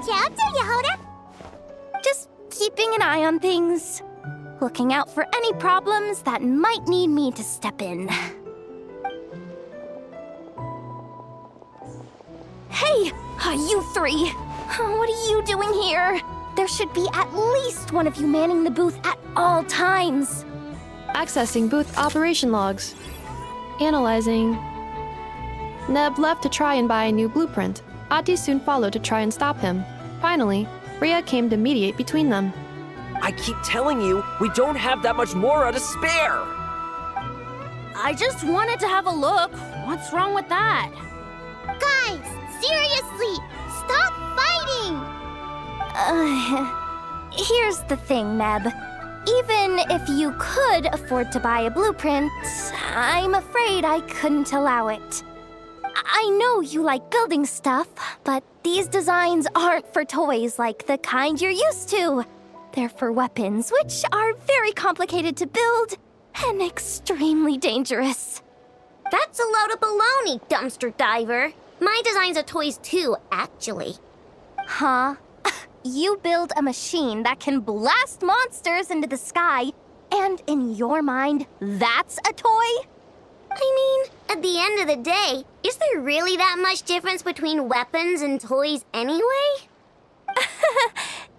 Watch out, Yehoda! Just keeping an eye on things. Looking out for any problems that might need me to step in. Hey, you three! What are you doing here? There should be at least one of you manning the booth at all times. Accessing booth operation logs. Analyzing. Neb left to try and buy a new blueprint. Ati soon followed to try and stop him. Finally, Rhea came to mediate between them. I keep telling you, we don't have that much Mora to spare! I just wanted to have a look. What's wrong with that? Guys, seriously! Stop fighting! Here's the thing, Neb. Even if you could afford to buy a blueprint, I'm afraid I couldn't allow it. I know you like building stuff, but these designs aren't for toys like the kind you're used to. They're for weapons, which are very complicated to build and extremely dangerous. That's a load of baloney, dumpster diver. My designs are toys too, actually. Huh? You build a machine that can blast monsters into the sky, and in your mind, that's a toy? I mean, at the end of the day, is there really that much difference between weapons and toys anyway?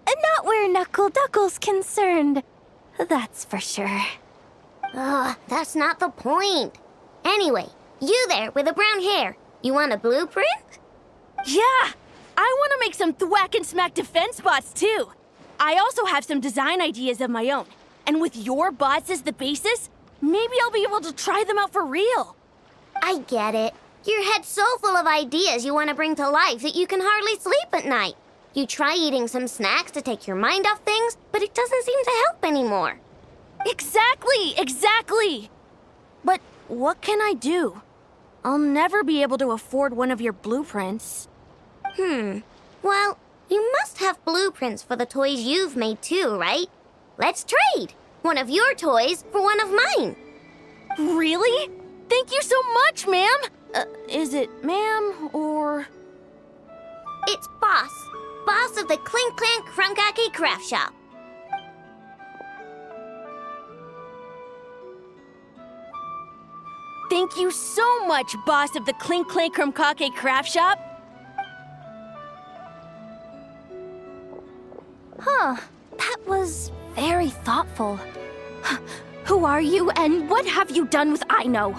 Not where Knuckle Duckle's concerned. That's for sure. Ugh, that's not the point. Anyway, you there with the brown hair, you want a blueprint? Yeah! I want to make some thwack and smack defense bots too. I also have some design ideas of my own. And with your bots as the basis, maybe I'll be able to try them out for real. I get it. Your head's so full of ideas you want to bring to life that you can hardly sleep at night. You try eating some snacks to take your mind off things, but it doesn't seem to help anymore. Exactly! But what can I do? I'll never be able to afford one of your blueprints. Well, you must have blueprints for the toys you've made too, right? Let's trade. One of your toys for one of mine. Really? Thank you so much, ma'am! Is it ma'am or... It's Boss. Boss of the Clink Clank Krumkake Craft Shop. Thank you so much, boss of the Clink Clank Krumkake Craft Shop. Huh, that was very thoughtful. Who are you and what have you done with Aino?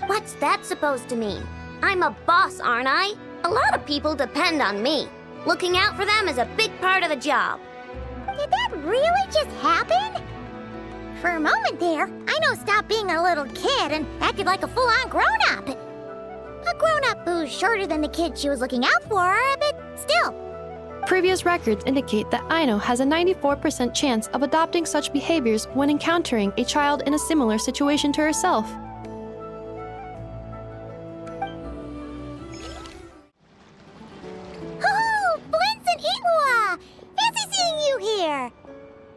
What's that supposed to mean? I'm a boss, aren't I? A lot of people depend on me. Looking out for them is a big part of the job. Did that really just happen? For a moment there, Aino stopped being a little kid and acted like a full-on grown-up. A grown-up who's shorter than the kid she was looking out for, but still. Previous records indicate that Aino has a 94% chance of adopting such behaviors when encountering a child in a similar situation to herself. Oh, Blintz and Itlua! Fancy seeing you here!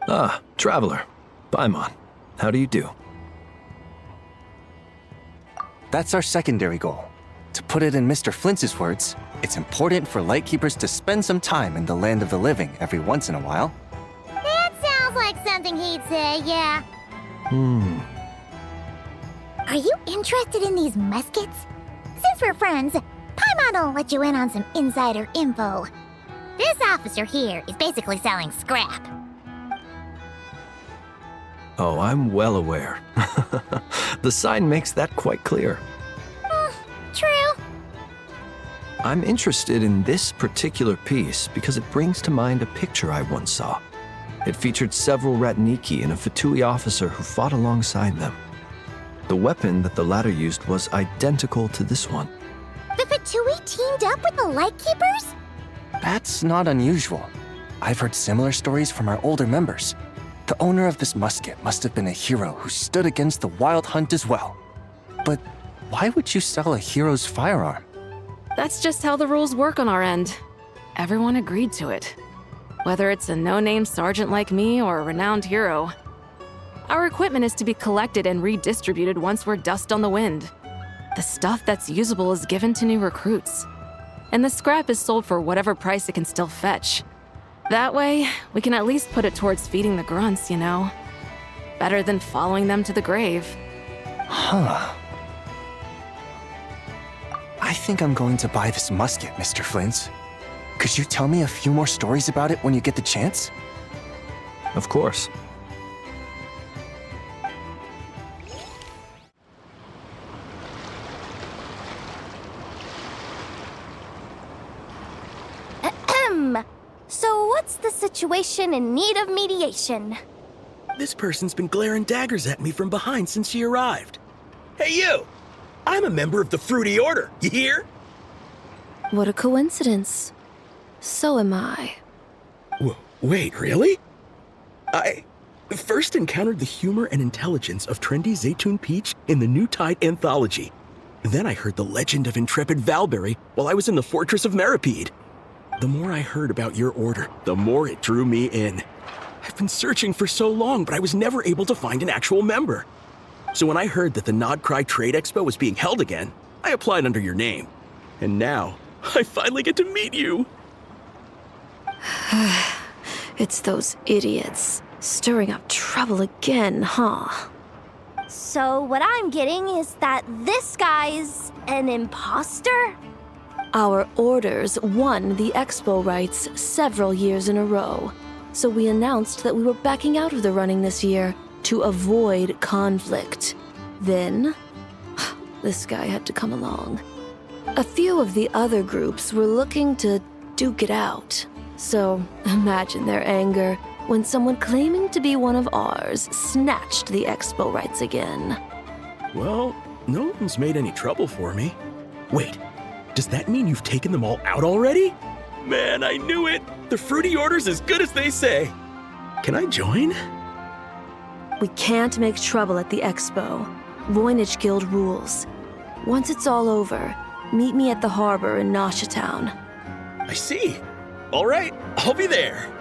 Ah, Traveler. Paimon, how do you do? That's our secondary goal. To put it in Mr. Flintz's words, it's important for Lightkeepers to spend some time in the land of the living every once in a while. That sounds like something he'd say, yeah. Are you interested in these muskets? Since we're friends, Paimon will let you in on some insider info. This officer here is basically selling scrap. Oh, I'm well aware. The sign makes that quite clear. True. I'm interested in this particular piece because it brings to mind a picture I once saw. It featured several Ratniki and a Fatui officer who fought alongside them. The weapon that the latter used was identical to this one. The Fatui teamed up with the Lightkeepers? That's not unusual. I've heard similar stories from our older members. The owner of this musket must have been a hero who stood against the Wild Hunt as well. But why would you sell a hero's firearm? That's just how the rules work on our end. Everyone agreed to it. Whether it's a no-name sergeant like me or a renowned hero. Our equipment is to be collected and redistributed once we're dust on the wind. The stuff that's usable is given to new recruits. and the scrap is sold for whatever price it can still fetch. That way, we can at least put it towards feeding the grunts, you know? Better than following them to the grave. Huh. I think I'm going to buy this musket, Mr. Flint. Could you tell me a few more stories about it when you get the chance? Of course. Ahem. So what's the situation in need of mediation? This person's been glaring daggers at me from behind since she arrived. Hey, you! I'm a member of the Fruity Order, you hear? What a coincidence. So am I. Wait, really? I first encountered the humor and intelligence of trendy Zaytun Peach in the New Tide anthology. Then I heard the legend of intrepid Valberry while I was in the Fortress of Meripede. The more I heard about your order, the more it drew me in. I've been searching for so long, but I was never able to find an actual member. So when I heard that the Nod-Krai Trade Expo was being held again, I applied under your name. And now, I finally get to meet you. It's those idiots. Stirring up trouble again, huh? So what I'm getting is that this guy's an imposter? Our orders won the expo rights several years in a row, so we announced that we were backing out of the running this year to avoid conflict. Then, this guy had to come along. A few of the other groups were looking to duke it out, so imagine their anger when someone claiming to be one of ours snatched the expo rights again. Well, no one's made any trouble for me. Wait, does that mean you've taken them all out already? Man, I knew it! The Fruity Order's as good as they say. Can I join? We can't make trouble at the expo. Voynich Guild rules. Once it's all over, meet me at the harbor in Nasha Town. I see. All right, I'll be there.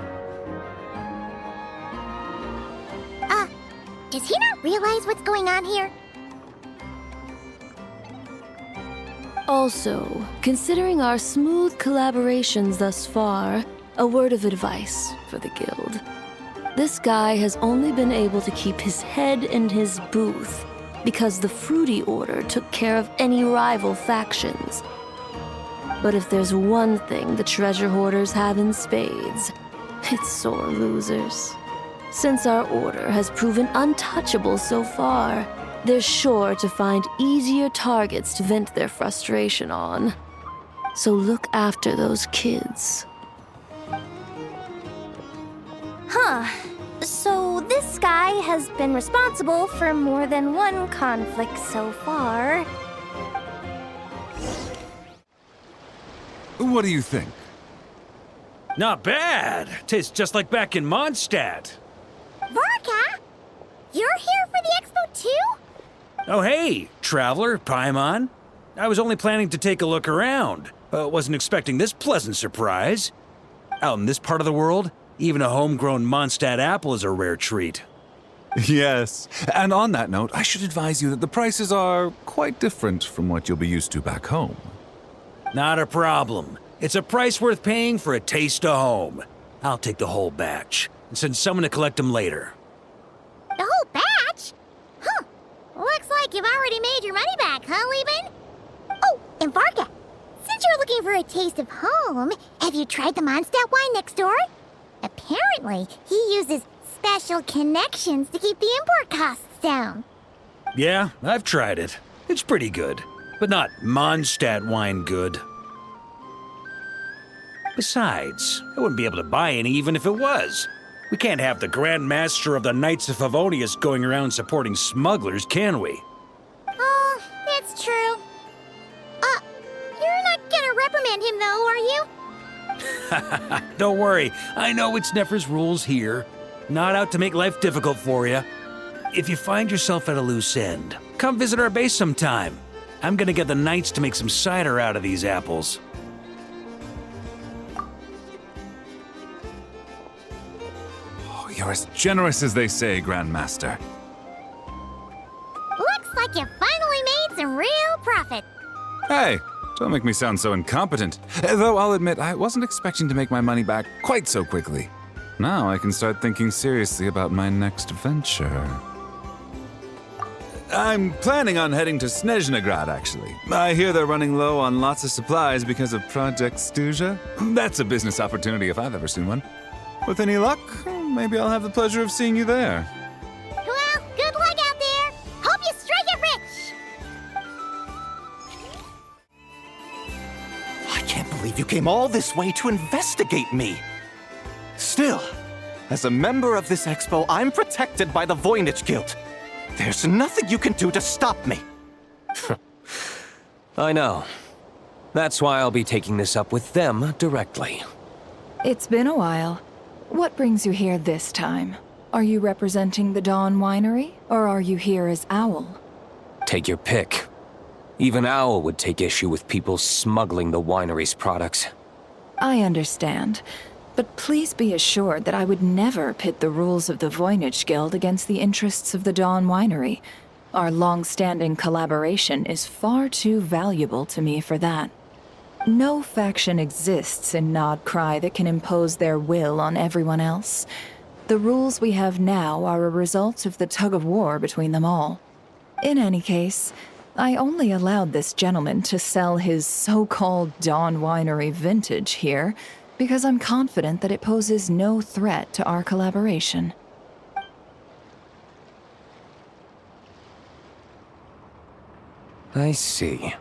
Does he not realize what's going on here? Also, considering our smooth collaborations thus far, a word of advice for the guild. This guy has only been able to keep his head in his booth because the Fruity Order took care of any rival factions. But if there's one thing the treasure hoarders have in spades, it's sore losers. Since our order has proven untouchable so far, they're sure to find easier targets to vent their frustration on. So look after those kids. Huh. So this guy has been responsible for more than one conflict so far. What do you think? Not bad. Tastes just like back in Mondstadt. Varka? You're here for the expo too? Oh hey, traveler, Paimon. I was only planning to take a look around. Wasn't expecting this pleasant surprise. Out in this part of the world, even a homegrown Mondstadt apple is a rare treat. Yes, and on that note, I should advise you that the prices are quite different from what you'll be used to back home. Not a problem. It's a price worth paying for a taste of home. I'll take the whole batch and send someone to collect them later. The whole batch? Huh. Looks like you've already made your money back, huh, Lieben? Oh, and Varka, since you're looking for a taste of home, have you tried the Mondstadt wine next door? Apparently, he uses special connections to keep the import costs down. Yeah, I've tried it. It's pretty good, but not Mondstadt wine good. Besides, I wouldn't be able to buy any even if it was. We can't have the Grand Master of the Knights of Favonius going around supporting smugglers, can we? Oh, it's true. You're not gonna reprimand him though, are you? Don't worry, I know it's Nefer's rules here. Not out to make life difficult for you. If you find yourself at a loose end, come visit our base sometime. I'm gonna get the Knights to make some cider out of these apples. Oh, you're as generous as they say, Grandmaster. Looks like you finally made some real profit. Hey, Don't make me sound so incompetent. Though I'll admit, I wasn't expecting to make my money back quite so quickly. Now I can start thinking seriously about my next venture. I'm planning on heading to Snezhnograd, actually. I hear they're running low on lots of supplies because of Project Stuja. That's a business opportunity if I've ever seen one. With any luck, maybe I'll have the pleasure of seeing you there. Well, good luck out there. Hope you strike it rich. I can't believe you came all this way to investigate me. Still, as a member of this expo, I'm protected by the Voynich Guild. There's nothing you can do to stop me. I know. That's why I'll be taking this up with them directly. It's been a while. What brings you here this time? Are you representing the Dawn Winery, or are you here as Owl? Take your pick. Even Owl would take issue with people smuggling the winery's products. I understand. But please be assured that I would never pit the rules of the Voynich Guild against the interests of the Dawn Winery. Our long-standing collaboration is far too valuable to me for that. No faction exists in Nod-Krai that can impose their will on everyone else. The rules we have now are a result of the tug-of-war between them all. In any case, I only allowed this gentleman to sell his so-called Dawn Winery vintage here because I'm confident that it poses no threat to our collaboration. I see.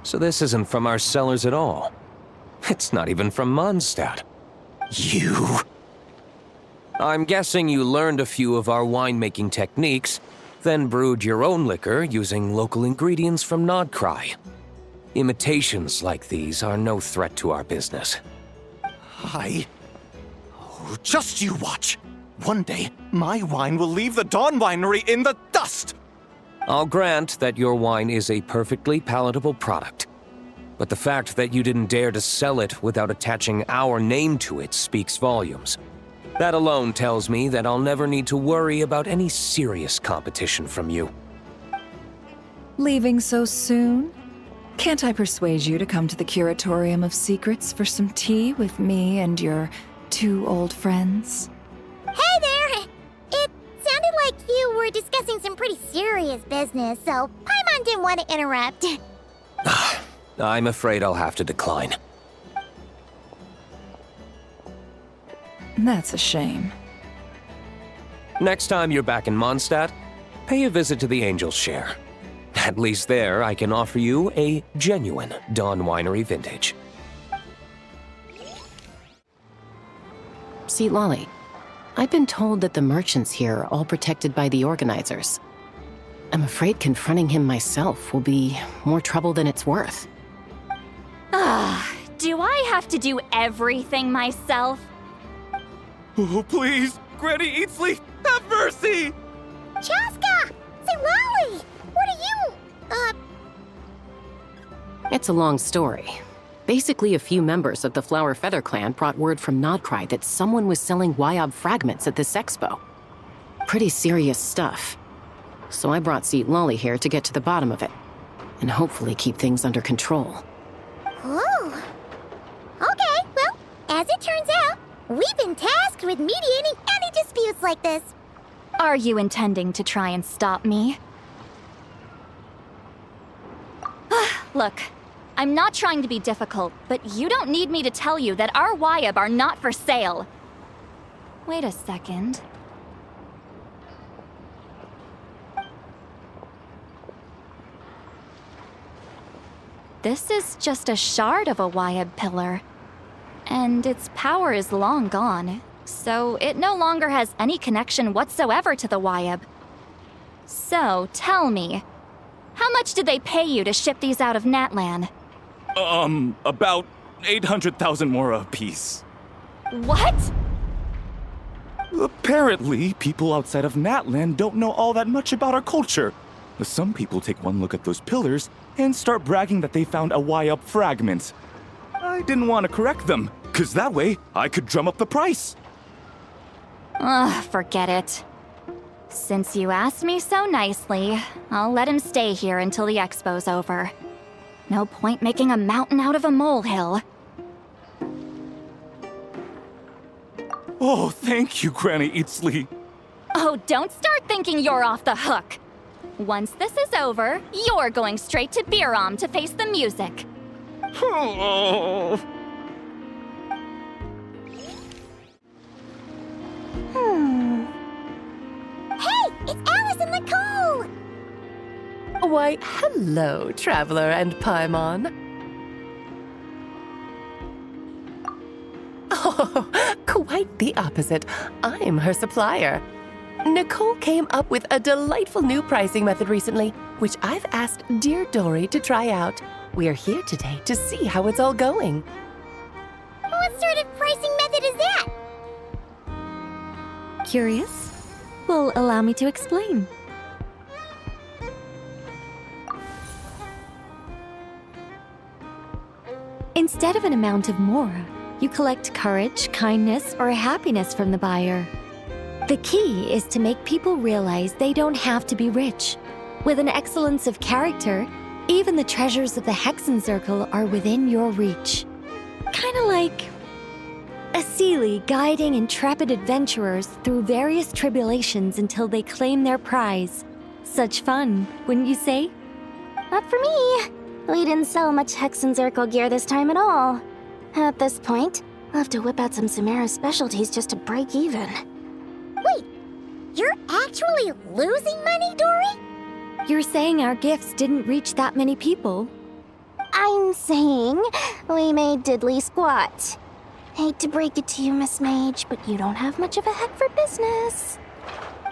So this isn't from our cellars at all. It's not even from Mondstadt. You... I'm guessing you learned a few of our winemaking techniques, then brewed your own liquor using local ingredients from Nod-Krai. Imitations like these are no threat to our business. Oh, just you watch. One day, my wine will leave the Dawn Winery in the dust! I'll grant that your wine is a perfectly palatable product. But the fact that you didn't dare to sell it without attaching our name to it speaks volumes. That alone tells me that I'll never need to worry about any serious competition from you. Leaving so soon? Can't I persuade you to come to the Curatorium of Secrets for some tea with me and your two old friends? Hey there! It sounded like you were discussing some pretty serious business, so Paimon didn't want to interrupt. I'm afraid I'll have to decline. That's a shame. Next time you're back in Mondstadt, pay a visit to the Angel's Share. At least there, I can offer you a genuine Dawn Winery vintage. See, Lolly, I've been told that the merchants here are all protected by the organizers. I'm afraid confronting him myself will be more trouble than it's worth. Do I have to do everything myself? Oh, please! Granny Eatsley, have mercy! Chaska! Say, Lolly! What are you... It's a long story. Basically, a few members of the Flower Feather clan brought word from Nod-Krai that someone was selling Wyob fragments at this expo. Pretty serious stuff. So I brought Seat Lolly here to get to the bottom of it, and hopefully keep things under control. Oh. Okay, well, as it turns out, we've been tasked with mediating any disputes like this. Are you intending to try and stop me? Look, I'm not trying to be difficult, but you don't need me to tell you that our Wyob are not for sale. Wait a second. This is just a shard of a Wyob pillar. And its power is long gone, so it no longer has any connection whatsoever to the Wyob. So, tell me, how much did they pay you to ship these out of Natlan? About 800,000 more apiece. What? Apparently, people outside of Natlan don't know all that much about our culture. Some people take one look at those pillars and start bragging that they found a Wyob fragment. I didn't want to correct them, because that way I could drum up the price. Ugh, forget it. Since you asked me so nicely, I'll let him stay here until the expo's over. No point making a mountain out of a molehill. Oh, thank you, Granny Eatsley. Oh, don't start thinking you're off the hook. Once this is over, you're going straight to Biram to face the music. Hey, it's Alice and Nicole! Why, hello, Traveler and Paimon. Oh, quite the opposite. I'm her supplier. Nicole came up with a delightful new pricing method recently, which I've asked dear Dory to try out. We're here today to see how it's all going. What sort of pricing method is that? Curious? Well, allow me to explain. Instead of an amount of mora, you collect courage, kindness, or happiness from the buyer. The key is to make people realize they don't have to be rich. With an excellence of character, even the treasures of the Hexen Circle are within your reach. Kinda like a Seelie guiding intrepid adventurers through various tribulations until they claim their prize. Such fun, wouldn't you say? Not for me. We didn't sell much Hexen Circle gear this time at all. At this point, I'll have to whip out some Samara specialties just to break even. Wait, you're actually losing money, Dory? You're saying our gifts didn't reach that many people? I'm saying we made diddly squat. Hate to break it to you, Miss Mage, but you don't have much of a head for business.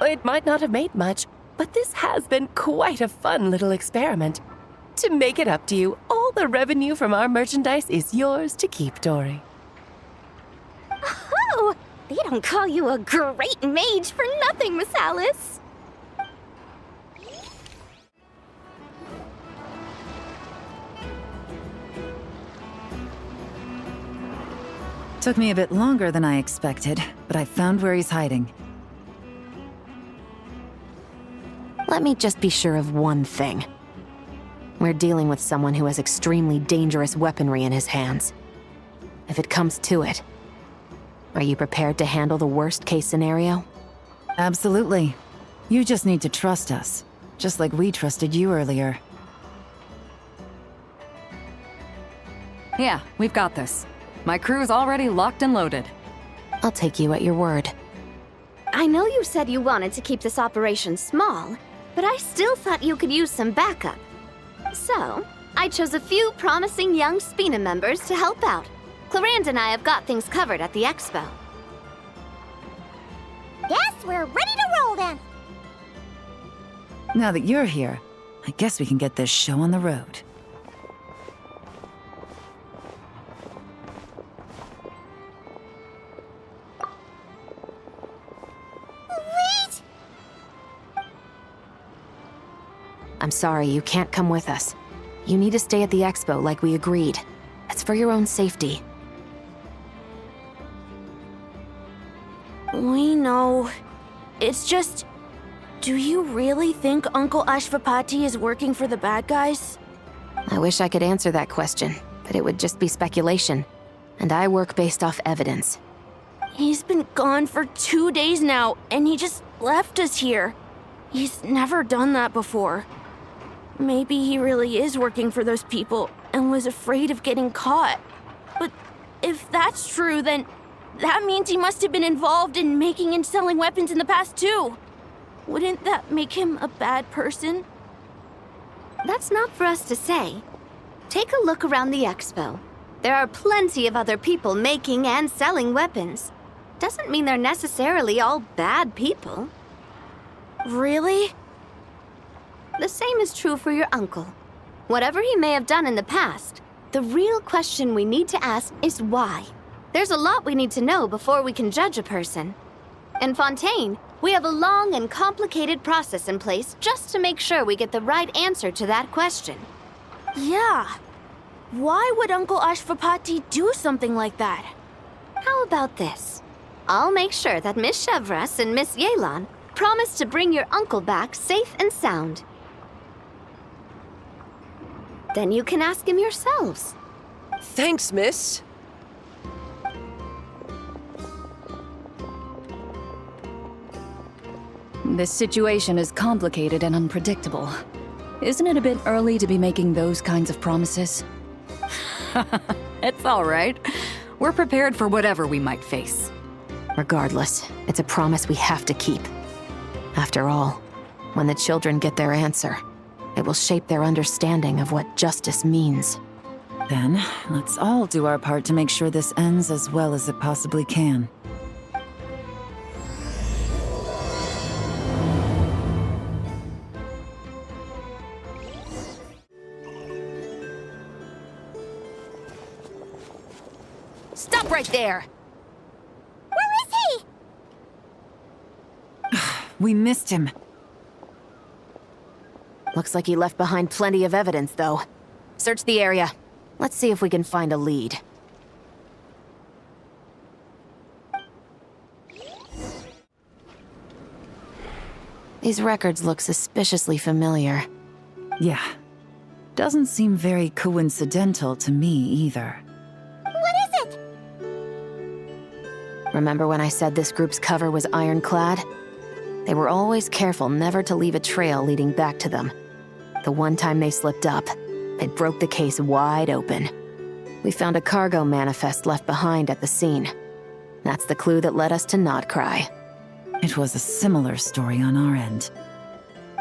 It might not have made much, but this has been quite a fun little experiment. To make it up to you, all the revenue from our merchandise is yours to keep, Dory. Oh, they don't call you a great mage for nothing, Miss Alice. Took me a bit longer than I expected, but I found where he's hiding. Let me just be sure of one thing. We're dealing with someone who has extremely dangerous weaponry in his hands. If it comes to it, are you prepared to handle the worst-case scenario? Absolutely. You just need to trust us, just like we trusted you earlier. Yeah, we've got this. My crew's already locked and loaded. I'll take you at your word. I know you said you wanted to keep this operation small, but I still thought you could use some backup. So, I chose a few promising young Spina members to help out. Clarand and I have got things covered at the Expo. Guess we're ready to roll then. Now that you're here, I guess we can get this show on the road. Wait! I'm sorry, you can't come with us. You need to stay at the Expo like we agreed. It's for your own safety. We know. It's just... Do you really think Uncle Ashvapati is working for the bad guys? I wish I could answer that question, but it would just be speculation. And I work based off evidence. He's been gone for 2 days now, and he just left us here. He's never done that before. Maybe he really is working for those people and was afraid of getting caught. But if that's true, then that means he must have been involved in making and selling weapons in the past too. Wouldn't that make him a bad person? That's not for us to say. Take a look around the Expo. There are plenty of other people making and selling weapons. Doesn't mean they're necessarily all bad people. Really? The same is true for your uncle. Whatever he may have done in the past, the real question we need to ask is why. There's a lot we need to know before we can judge a person. In Fontaine, we have a long and complicated process in place just to make sure we get the right answer to that question. Yeah. Why would Uncle Ashvapati do something like that? How about this? I'll make sure that Miss Chevras and Miss Yelan promise to bring your uncle back safe and sound. Then you can ask him yourselves. Thanks, miss. This situation is complicated and unpredictable. Isn't it a bit early to be making those kinds of promises? It's all right. We're prepared for whatever we might face. Regardless, it's a promise we have to keep. After all, when the children get their answer, it will shape their understanding of what justice means. Then, let's all do our part to make sure this ends as well as it possibly can. Stop right there! Where is he? We missed him. Looks like he left behind plenty of evidence, though. Search the area. Let's see if we can find a lead. These records look suspiciously familiar. Yeah. Doesn't seem very coincidental to me either. What is it? Remember when I said this group's cover was ironclad? They were always careful never to leave a trail leading back to them. The one time they slipped up, it broke the case wide open. We found a cargo manifest left behind at the scene. That's the clue that led us to Nod-Krai. It was a similar story on our end.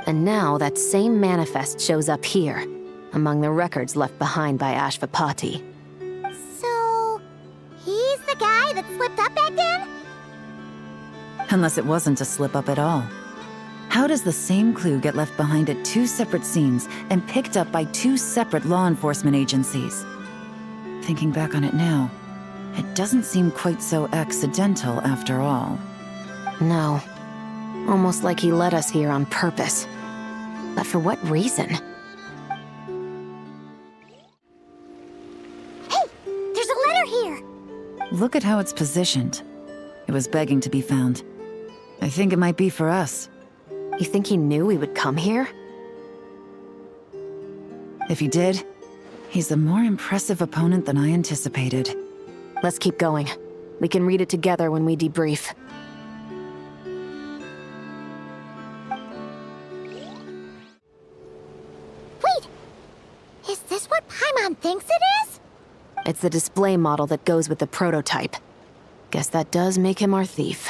And now that same manifest shows up here, among the records left behind by Ashvapati. So, he's the guy that slipped up back then? Unless it wasn't a slip-up at all. How does the same clue get left behind at two separate scenes and picked up by two separate law enforcement agencies? Thinking back on it now, it doesn't seem quite so accidental after all. No. Almost like he led us here on purpose. But for what reason? Hey, there's a letter here! Look at how it's positioned. It was begging to be found. I think it might be for us. You think he knew we would come here? If he did, he's a more impressive opponent than I anticipated. Let's keep going. We can read it together when we debrief. Wait! Is this what Paimon thinks it is? It's the display model that goes with the prototype. Guess that does make him our thief.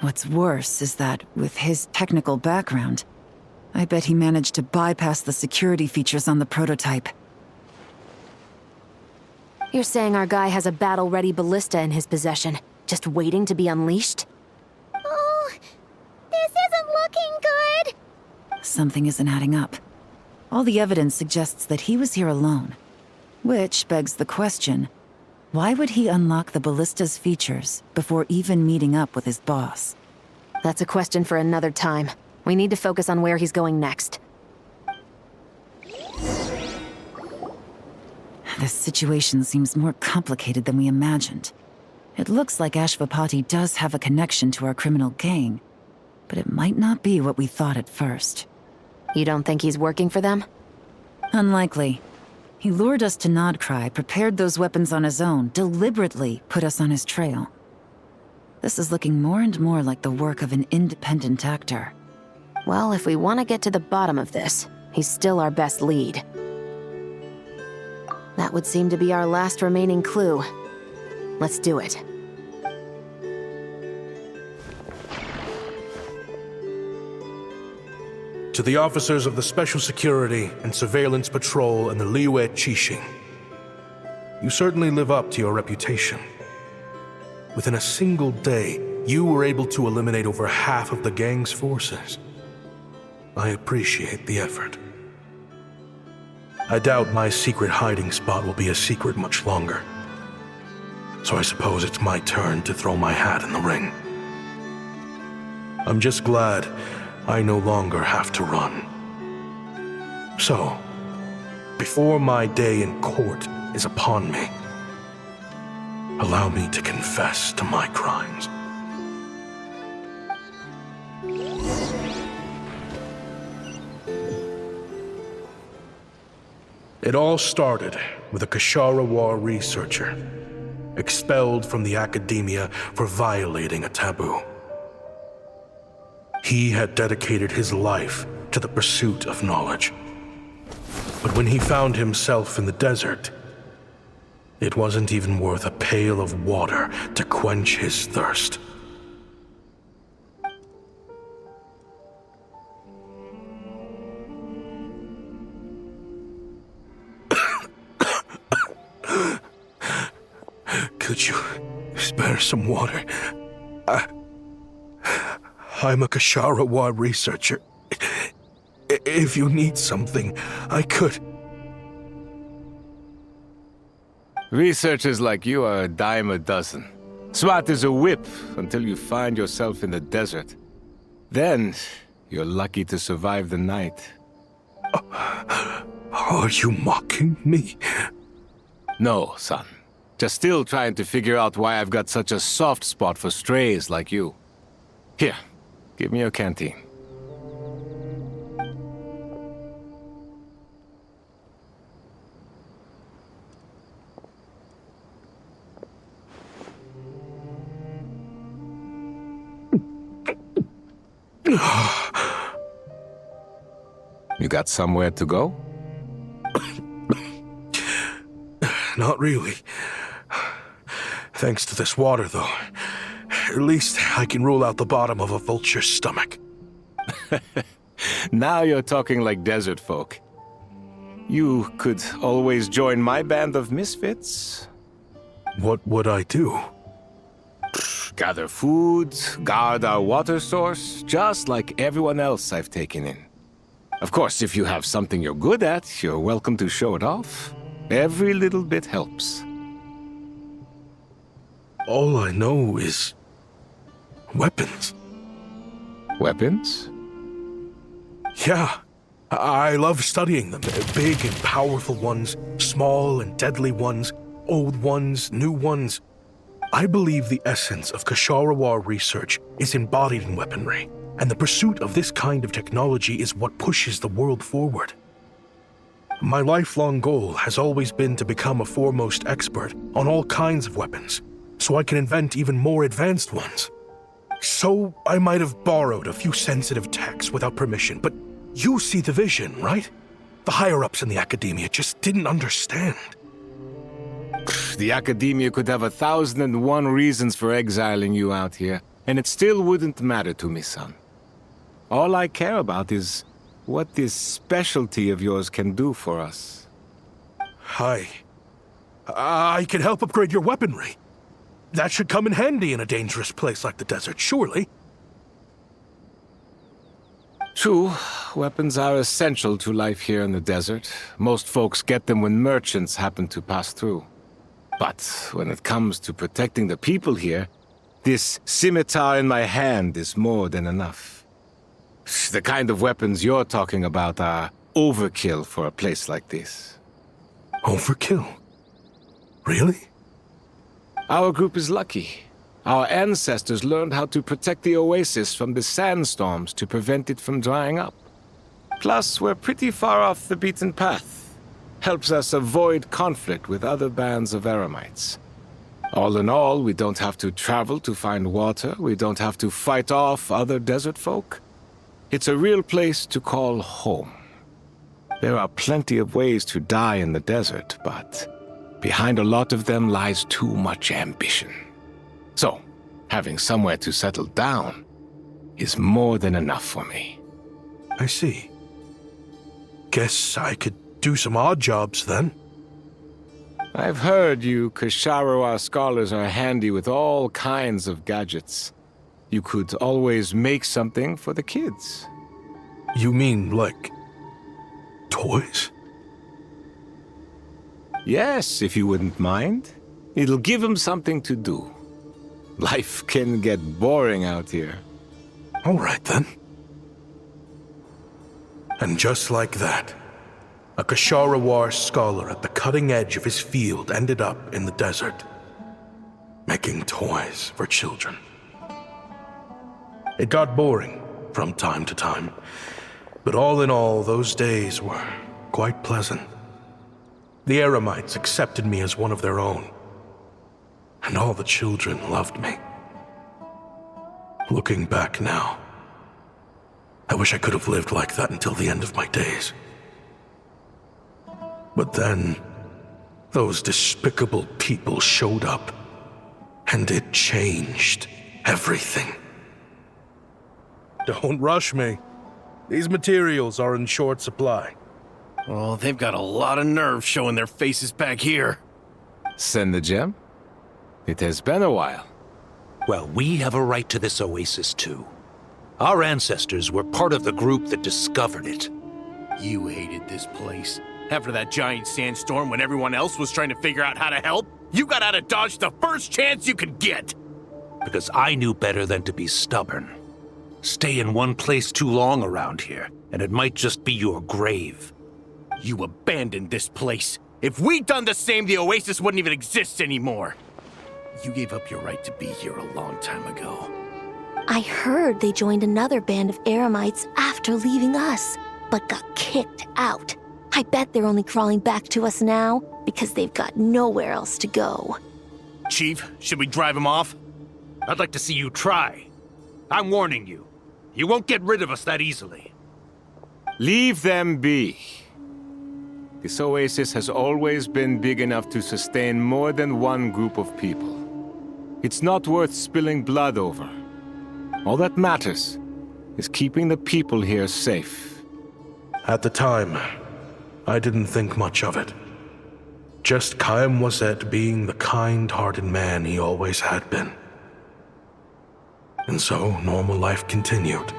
What's worse is that, with his technical background, I bet he managed to bypass the security features on the prototype. You're saying our guy has a battle-ready ballista in his possession, just waiting to be unleashed? Oh, this isn't looking good! Something isn't adding up. All the evidence suggests that he was here alone. Which begs the question, why would he unlock the ballista's features before even meeting up with his boss? That's a question for another time. We need to focus on where he's going next. This situation seems more complicated than we imagined. It looks like Ashvapati does have a connection to our criminal gang, but it might not be what we thought at first. You don't think he's working for them? Unlikely. He lured us to Nod-Krai, prepared those weapons on his own, deliberately put us on his trail. This is looking more and more like the work of an independent actor. Well, if we want to get to the bottom of this, he's still our best lead. That would seem to be our last remaining clue. Let's do it. To the officers of the Special Security and Surveillance Patrol and the Liyue Qixing, you certainly live up to your reputation. Within a single day, you were able to eliminate over half of the gang's forces. I appreciate the effort. I doubt my secret hiding spot will be a secret much longer. So I suppose it's my turn to throw my hat in the ring. I'm just glad I no longer have to run. So, before my day in court is upon me, allow me to confess to my crimes. It all started with a Kashara War researcher, expelled from the academia for violating a taboo. He had dedicated his life to the pursuit of knowledge. But when he found himself in the desert, it wasn't even worth a pail of water to quench his thirst. Could you spare some water? I'm a Kashara War researcher. If you need something, I could. Researchers like you are a dime a dozen. Smart as a whip until you find yourself in the desert. Then, you're lucky to survive the night. Are you mocking me? No, son. Just still trying to figure out why I've got such a soft spot for strays like you. Here, give me your canteen. You got somewhere to go? Not really. Thanks to this water, though. At least I can rule out the bottom of a vulture's stomach. Now you're talking like desert folk. You could always join my band of misfits. What would I do? Gather food, guard our water source, just like everyone else I've taken in. Of course, if you have something you're good at, you're welcome to show it off. Every little bit helps. All I know is weapons. Weapons? Yeah. I love studying them. Big and powerful ones, small and deadly ones, old ones, new ones. I believe the essence of Kashara War research is embodied in weaponry, and the pursuit of this kind of technology is what pushes the world forward. My lifelong goal has always been to become a foremost expert on all kinds of weapons, so I can invent even more advanced ones. So I might have borrowed a few sensitive techs without permission, but you see the vision, right? The higher-ups in the academia just didn't understand. The academia could have 1,001 reasons for exiling you out here, and it still wouldn't matter to me, son. All I care about is what this specialty of yours can do for us. I can help upgrade your weaponry. That should come in handy in a dangerous place like the desert, surely. True, weapons are essential to life here in the desert. Most folks get them when merchants happen to pass through. But when it comes to protecting the people here, this scimitar in my hand is more than enough. The kind of weapons you're talking about are overkill for a place like this. Overkill? Really? Our group is lucky. Our ancestors learned how to protect the oasis from the sandstorms to prevent it from drying up. Plus, we're pretty far off the beaten path. Helps us avoid conflict with other bands of eremites. All in all, we don't have to travel to find water, we don't have to fight off other desert folk. It's a real place to call home. There are plenty of ways to die in the desert, but behind a lot of them lies too much ambition. So, having somewhere to settle down is more than enough for me. I see. Guess I could do some odd jobs then. I've heard you Kashara scholars are handy with all kinds of gadgets. You could always make something for the kids. You mean, like, toys? Yes, if you wouldn't mind. It'll give them something to do. Life can get boring out here. All right, then. And just like that, a Kashara War scholar at the cutting edge of his field ended up in the desert, making toys for children. It got boring from time to time, but all in all, those days were quite pleasant. The Eremites accepted me as one of their own. And all the children loved me. Looking back now, I wish I could have lived like that until the end of my days. But then, those despicable people showed up, and it changed everything. Don't rush me. These materials are in short supply. Oh, they've got a lot of nerve showing their faces back here. Send the gem? It has been a while. Well, we have a right to this oasis too. Our ancestors were part of the group that discovered it. You hated this place. After that giant sandstorm when everyone else was trying to figure out how to help, you got out of Dodge the first chance you could get. Because I knew better than to be stubborn. Stay in one place too long around here, and it might just be your grave. You abandoned this place. If we'd done the same, the oasis wouldn't even exist anymore. You gave up your right to be here a long time ago. I heard they joined another band of Eremites after leaving us, but got kicked out. I bet they're only crawling back to us now because they've got nowhere else to go. Chief, should we drive him off? I'd like to see you try. I'm warning you. You won't get rid of us that easily. Leave them be. This oasis has always been big enough to sustain more than one group of people. It's not worth spilling blood over. All that matters is keeping the people here safe. At the time, I didn't think much of it. Just Chaim Wazet being the kind-hearted man he always had been. And so, normal life continued,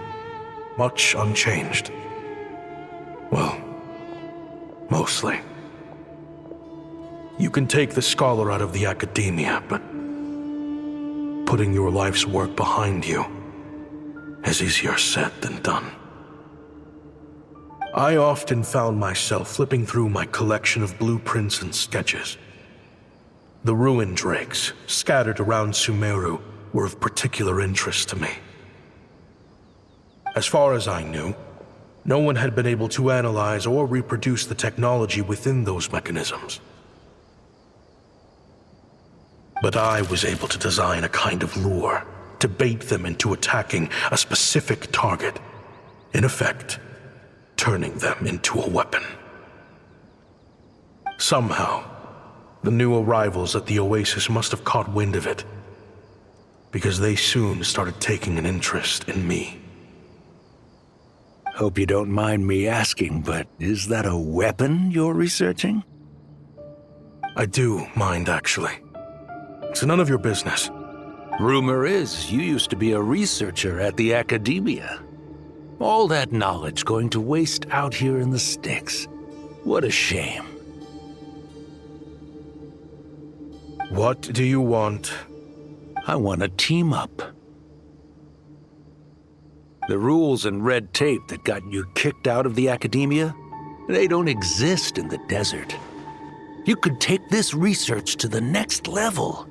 much unchanged. Well, mostly. You can take the scholar out of the academia, but putting your life's work behind you is easier said than done. I often found myself flipping through my collection of blueprints and sketches. The ruin drakes scattered around Sumeru were of particular interest to me. As far as I knew, no one had been able to analyze or reproduce the technology within those mechanisms. But I was able to design a kind of lure to bait them into attacking a specific target, in effect, turning them into a weapon. Somehow, the new arrivals at the oasis must have caught wind of it, because they soon started taking an interest in me. Hope you don't mind me asking, but is that a weapon you're researching? I do mind, actually. It's none of your business. Rumor is you used to be a researcher at the academia. All that knowledge going to waste out here in the sticks. What a shame. What do you want? I want to team up. The rules and red tape that got you kicked out of the academia, they don't exist in the desert. You could take this research to the next level.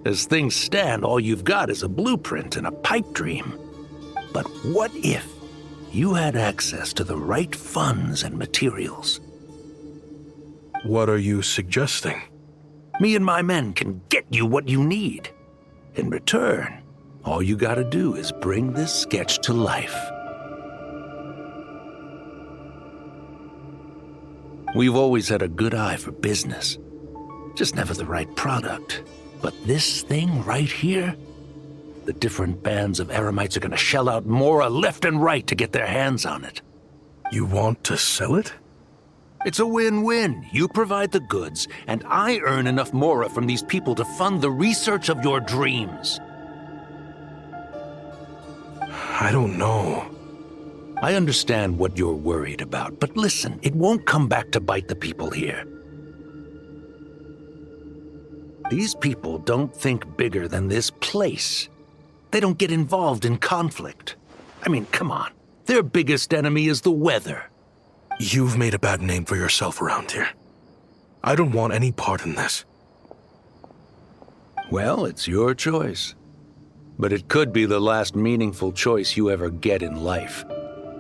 As things stand, all you've got is a blueprint and a pipe dream. But what if you had access to the right funds and materials? What are you suggesting? Me and my men can get you what you need. In return, all you gotta do is bring this sketch to life. We've always had a good eye for business. Just never the right product. But this thing right here, the different bands of Eremites are gonna shell out Mora left and right to get their hands on it. You want to sell it? It's a win-win. You provide the goods, and I earn enough Mora from these people to fund the research of your dreams. I don't know. I understand what you're worried about, but listen, it won't come back to bite the people here. These people don't think bigger than this place. They don't get involved in conflict. I mean, come on. Their biggest enemy is the weather. You've made a bad name for yourself around here. I don't want any part in this. Well, it's your choice. But it could be the last meaningful choice you ever get in life.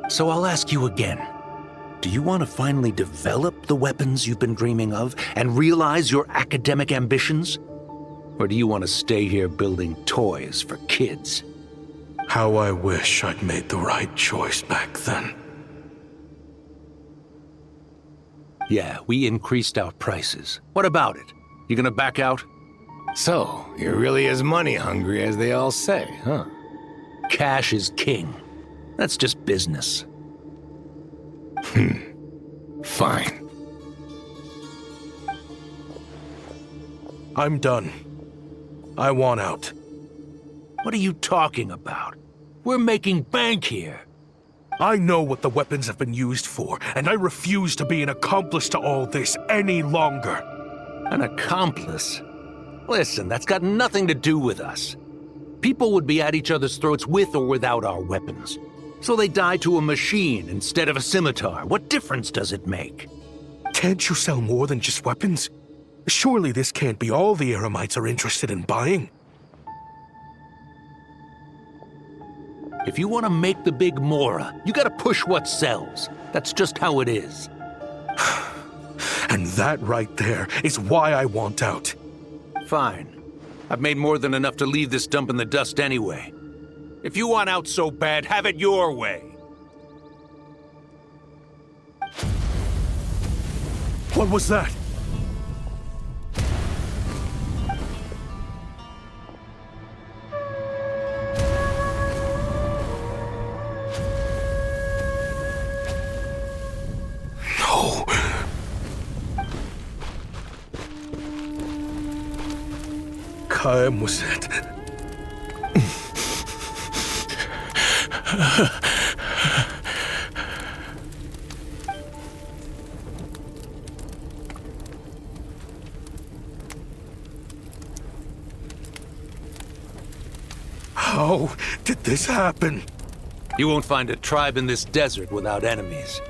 So I'll ask you again. Do you want to finally develop the weapons you've been dreaming of and realize your academic ambitions? Or do you want to stay here building toys for kids? How I wish I'd made the right choice back then. Yeah, we increased our prices. What about it? You gonna back out? So, you're really as money hungry as they all say, huh? Cash is king. That's just business. Fine. I'm done. I want out. What are you talking about? We're making bank here. I know what the weapons have been used for, and I refuse to be an accomplice to all this any longer. An accomplice? Listen, that's got nothing to do with us. People would be at each other's throats with or without our weapons. So they die to a machine instead of a scimitar. What difference does it make? Can't you sell more than just weapons? Surely this can't be all the Eremites are interested in buying. If you want to make the big Mora, you gotta push what sells. That's just how it is. And that right there is why I want out. Fine. I've made more than enough to leave this dump in the dust anyway. If you want out so bad, have it your way. What was that? No. Kaem was it. How did this happen? You won't find a tribe in this desert without enemies.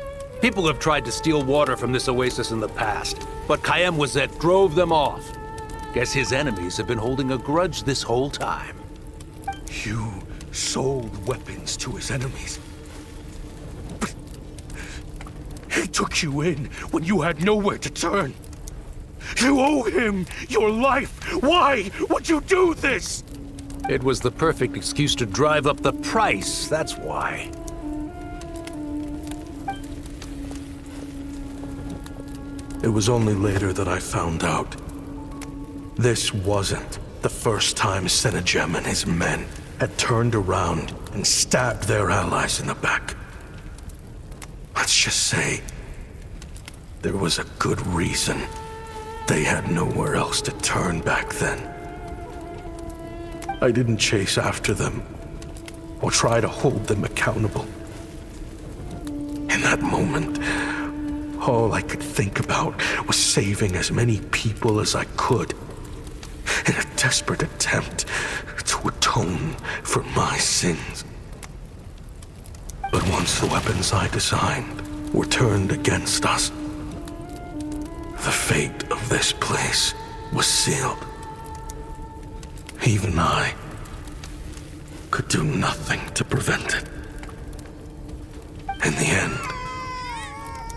People have tried to steal water from this oasis in the past, but Kaem Wazet drove them off. Guess his enemies have been holding a grudge this whole time. You sold weapons to his enemies. He took you in when you had nowhere to turn. You owe him your life. Why would you do this? It was the perfect excuse to drive up the price, that's why. It was only later that I found out. This wasn't the first time Senegem and his men had turned around and stabbed their allies in the back. Let's just say there was a good reason they had nowhere else to turn back then. I didn't chase after them or try to hold them accountable. In that moment, all I could think about was saving as many people as I could in a desperate attempt to atone for my sins. But once the weapons I designed were turned against us, the fate of this place was sealed. Even I could do nothing to prevent it. In the end,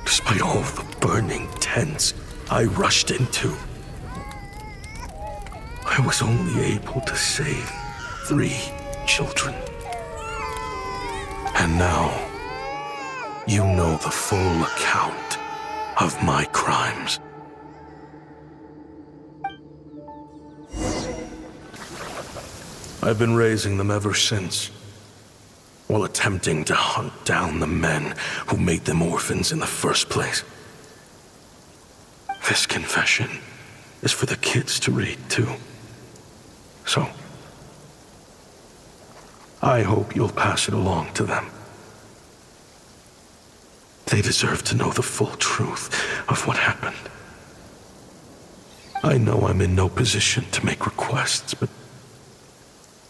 despite all the burning tents I rushed into, I was only able to save 3 children. And now, you know the full account of my crimes. I've been raising them ever since, while attempting to hunt down the men who made them orphans in the first place. This confession is for the kids to read, too. So, I hope you'll pass it along to them. They deserve to know the full truth of what happened. I know I'm in no position to make requests, but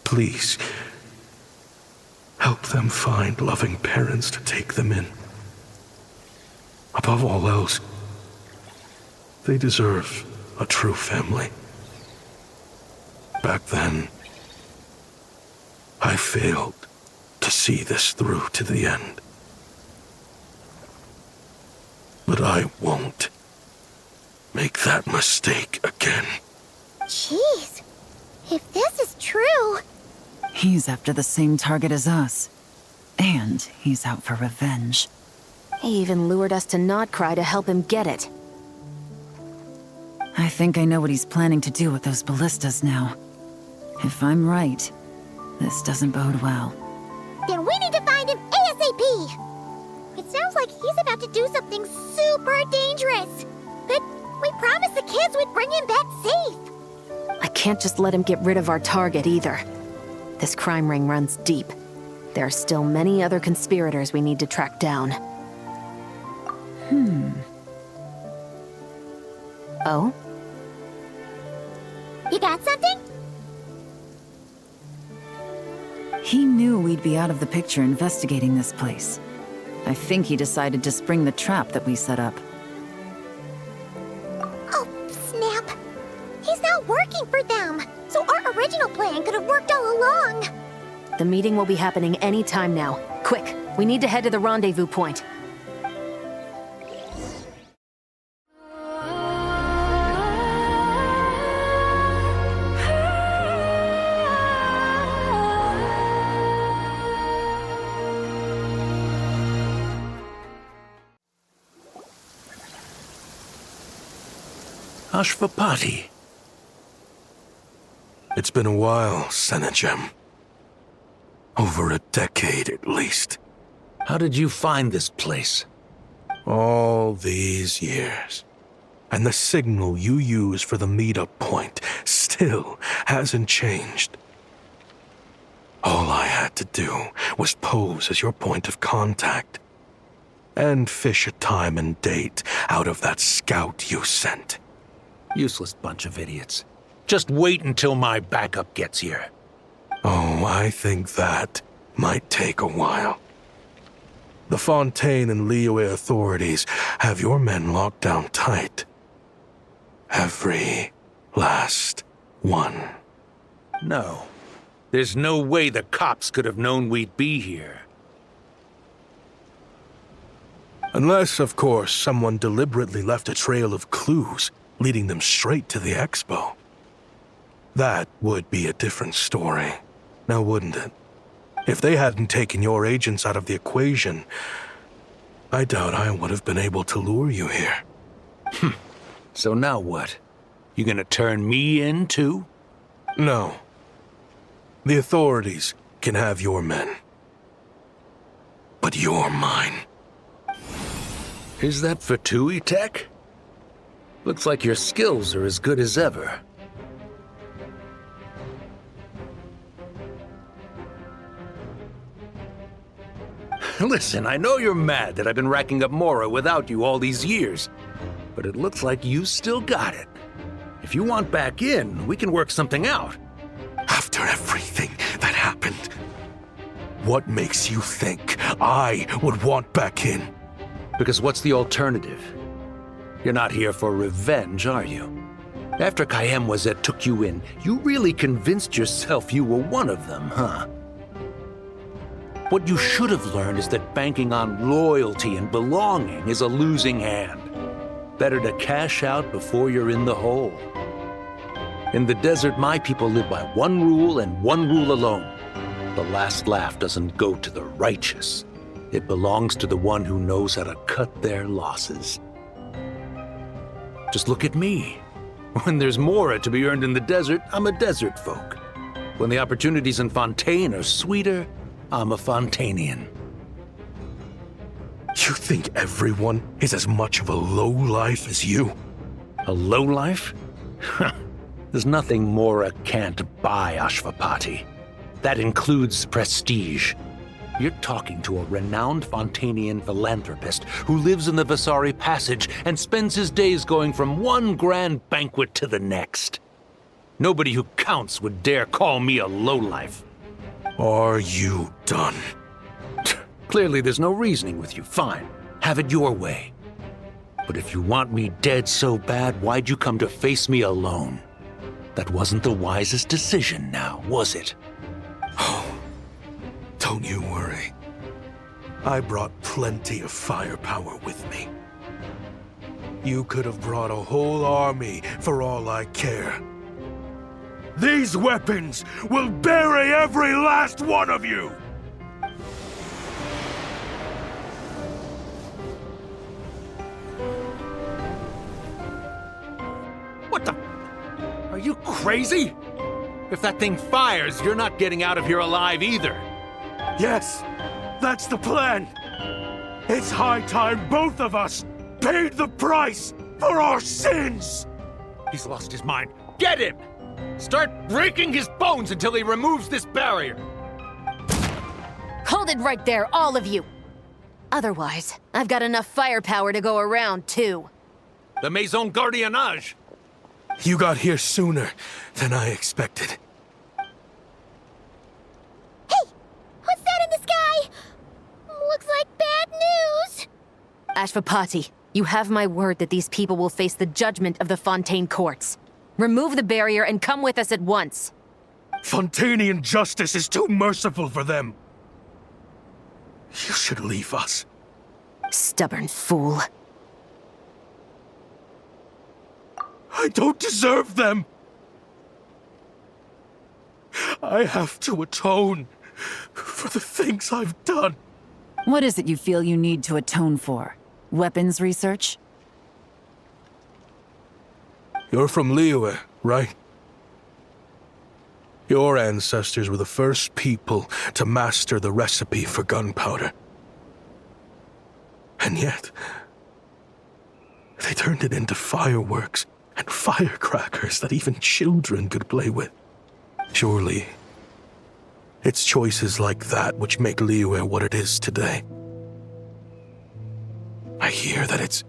please, help them find loving parents to take them in. Above all else, they deserve a true family. Back then, I failed to see this through to the end. But I won't make that mistake again. Jeez, if this is true... He's after the same target as us. And he's out for revenge. He even lured us to Nod-Krai to help him get it. I think I know what he's planning to do with those ballistas now. If I'm right, this doesn't bode well. Then we need to find him ASAP! It sounds like he's about to do something super dangerous. But we promised the kids we'd bring him back safe. I can't just let him get rid of our target either. This crime ring runs deep. There are still many other conspirators we need to track down. Oh? You got something? He knew we'd be out of the picture investigating this place. I think he decided to spring the trap that we set up. Oh, snap. He's not working for them. So our original plan could have worked all along. The meeting will be happening any time now. Quick, we need to head to the rendezvous point. Ashvapati. It's been a while, Senegem. Over a decade, at least. How did you find this place? All these years. And the signal you use for the meetup point still hasn't changed. All I had to do was pose as your point of contact. And fish a time and date out of that scout you sent. Useless bunch of idiots. Just wait until my backup gets here. Oh, I think that might take a while. The Fontaine and Liyue authorities have your men locked down tight. Every last one. No. There's no way the cops could have known we'd be here. Unless, of course, someone deliberately left a trail of clues, leading them straight to the Expo. That would be a different story, now wouldn't it? If they hadn't taken your agents out of the equation, I doubt I would have been able to lure you here. So now what? You gonna turn me in, too? No. The authorities can have your men. But you're mine. Is that Fatui tech? Looks like your skills are as good as ever. Listen, I know you're mad that I've been racking up Mora without you all these years, but it looks like you still got it. If you want back in, we can work something out. After everything that happened, what makes you think I would want back in? Because what's the alternative? You're not here for revenge, are you? After Kayemwazet took you in, you really convinced yourself you were one of them, huh? What you should have learned is that banking on loyalty and belonging is a losing hand. Better to cash out before you're in the hole. In the desert, my people live by one rule and one rule alone. The last laugh doesn't go to the righteous. It belongs to the one who knows how to cut their losses. Just look at me. When there's Mora to be earned in the desert, I'm a desert folk. When the opportunities in Fontaine are sweeter, I'm a Fontanian. You think everyone is as much of a lowlife as you? A lowlife? There's nothing Mora can't buy, Ashvapati. That includes prestige. You're talking to a renowned Fontanian philanthropist who lives in the Vasari Passage and spends his days going from one grand banquet to the next. Nobody who counts would dare call me a lowlife. Are you done? Clearly there's no reasoning with you. Fine. Have it your way. But if you want me dead so bad, why'd you come to face me alone? That wasn't the wisest decision now, was it? Oh, don't you worry. I brought plenty of firepower with me. You could have brought a whole army for all I care. These weapons will bury every last one of you! What the? Are you crazy? If that thing fires, you're not getting out of here alive either. Yes, that's the plan. It's high time both of us paid the price for our sins! He's lost his mind. Get him! Start breaking his bones until he removes this barrier. Hold it right there, all of you. Otherwise, I've got enough firepower to go around, too. The Maison Gardiennage. You got here sooner than I expected. What's that in the sky? Looks like bad news. Ashvapati, you have my word that these people will face the judgment of the Fontaine courts. Remove the barrier and come with us at once. Fontanian justice is too merciful for them. You should leave us. Stubborn fool. I don't deserve them. I have to atone for the things I've done. What is it you feel you need to atone for? Weapons research? You're from Liyue, right? Your ancestors were the first people to master the recipe for gunpowder. And yet, they turned it into fireworks and firecrackers that even children could play with. Surely, it's choices like that which make Liyue what it is today. I hear that it's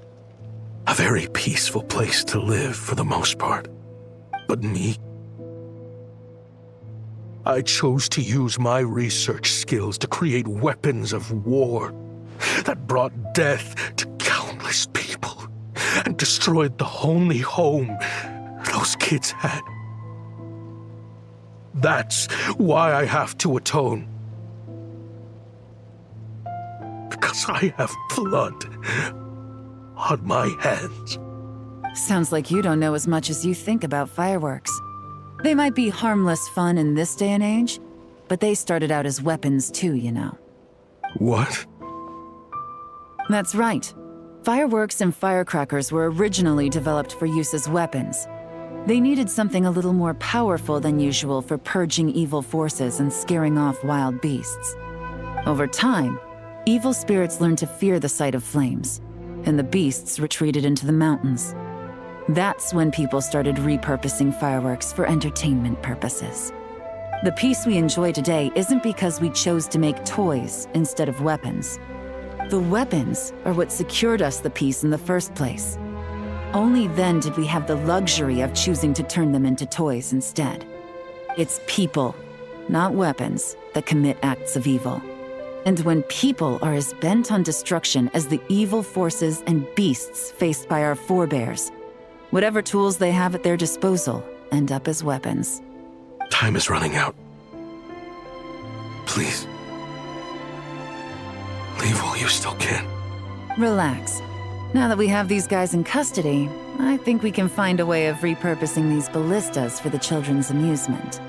a very peaceful place to live for the most part. But me, I chose to use my research skills to create weapons of war that brought death to countless people and destroyed the only home those kids had. That's why I have to atone. Because I have blood on my hands. Sounds like you don't know as much as you think about fireworks. They might be harmless fun in this day and age, but they started out as weapons too, you know. What? That's right. Fireworks and firecrackers were originally developed for use as weapons. They needed something a little more powerful than usual for purging evil forces and scaring off wild beasts. Over time, evil spirits learned to fear the sight of flames, and the beasts retreated into the mountains. That's when people started repurposing fireworks for entertainment purposes. The peace we enjoy today isn't because we chose to make toys instead of weapons. The weapons are what secured us the peace in the first place. Only then did we have the luxury of choosing to turn them into toys instead. It's people, not weapons, that commit acts of evil. And when people are as bent on destruction as the evil forces and beasts faced by our forebears, whatever tools they have at their disposal end up as weapons. Time is running out. Please. Leave while you still can. Relax. Now that we have these guys in custody, I think we can find a way of repurposing these ballistas for the children's amusement.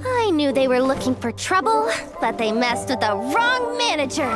I knew they were looking for trouble, but they messed with the wrong manager.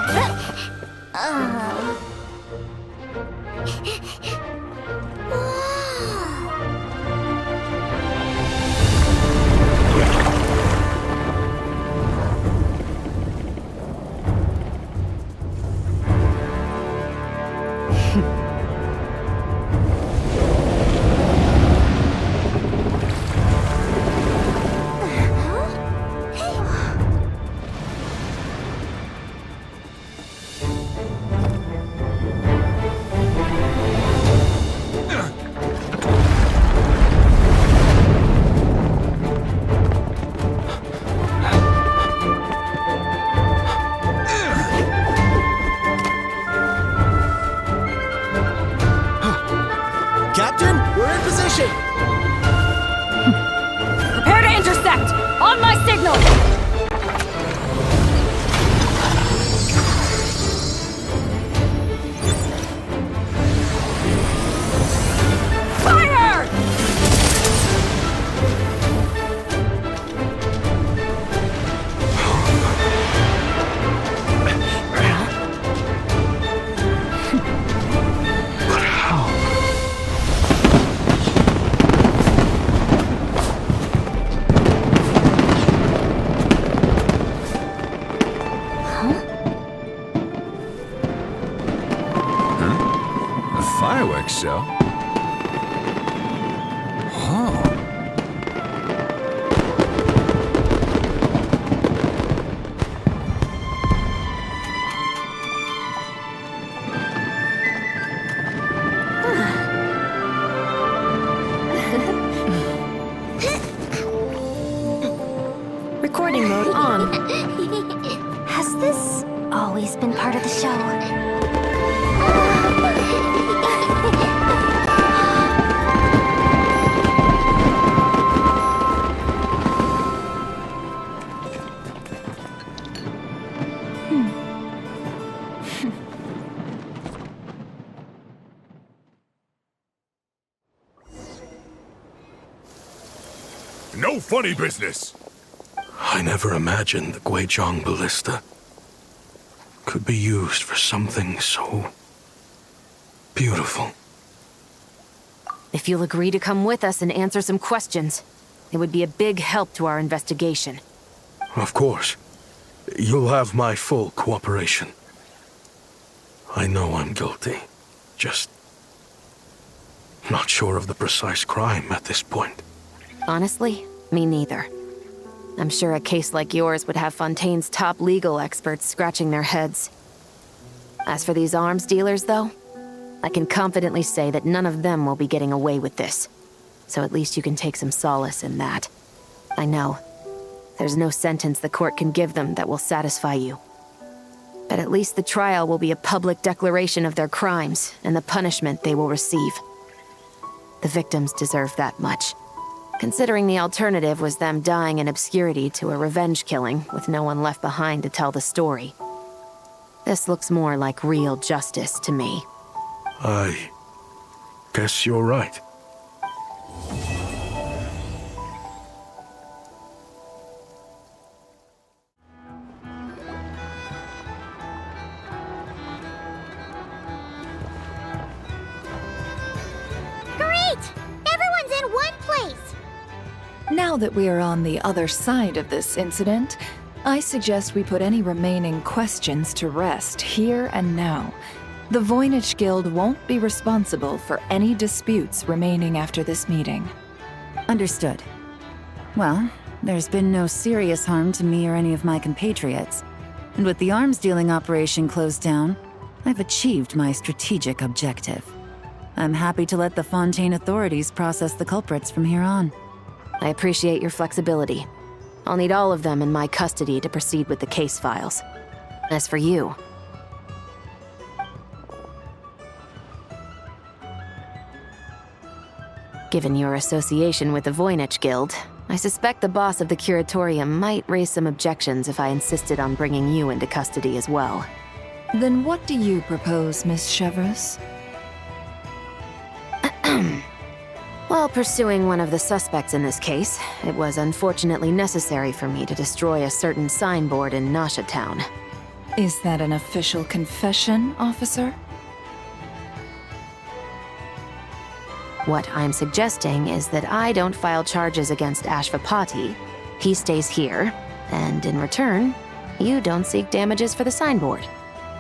position! Prepare to intersect! On my signal! Fire! But how? A fireworks show? Oh. Recording mode on. Has this always been part of the show? No funny business! I never imagined the Guizhong ballista could be used for something so beautiful. If you'll agree to come with us and answer some questions, it would be a big help to our investigation. Of course. You'll have my full cooperation. I know I'm guilty. Just not sure of the precise crime at this point. Honestly, me neither. I'm sure a case like yours would have Fontaine's top legal experts scratching their heads. As for these arms dealers, though, I can confidently say that none of them will be getting away with this. So at least you can take some solace in that. I know. There's no sentence the court can give them that will satisfy you. But at least the trial will be a public declaration of their crimes and the punishment they will receive. The victims deserve that much. Considering the alternative was them dying in obscurity to a revenge killing with no one left behind to tell the story. This looks more like real justice to me. I guess you're right. Great! Everyone's in one place! Now that we are on the other side of this incident, I suggest we put any remaining questions to rest here and now. The Voynich Guild won't be responsible for any disputes remaining after this meeting. Understood. Well, there's been no serious harm to me or any of my compatriots. And with the arms dealing operation closed down, I've achieved my strategic objective. I'm happy to let the Fontaine authorities process the culprits from here on. I appreciate your flexibility. I'll need all of them in my custody to proceed with the case files. As for you... Given your association with the Voynich Guild, I suspect the boss of the Curatorium might raise some objections if I insisted on bringing you into custody as well. Then what do you propose, Miss Chevreuse? While pursuing one of the suspects in this case, it was unfortunately necessary for me to destroy a certain signboard in Nasha Town. Is that an official confession, officer? What I'm suggesting is that I don't file charges against Ashvapati, he stays here, and in return, you don't seek damages for the signboard.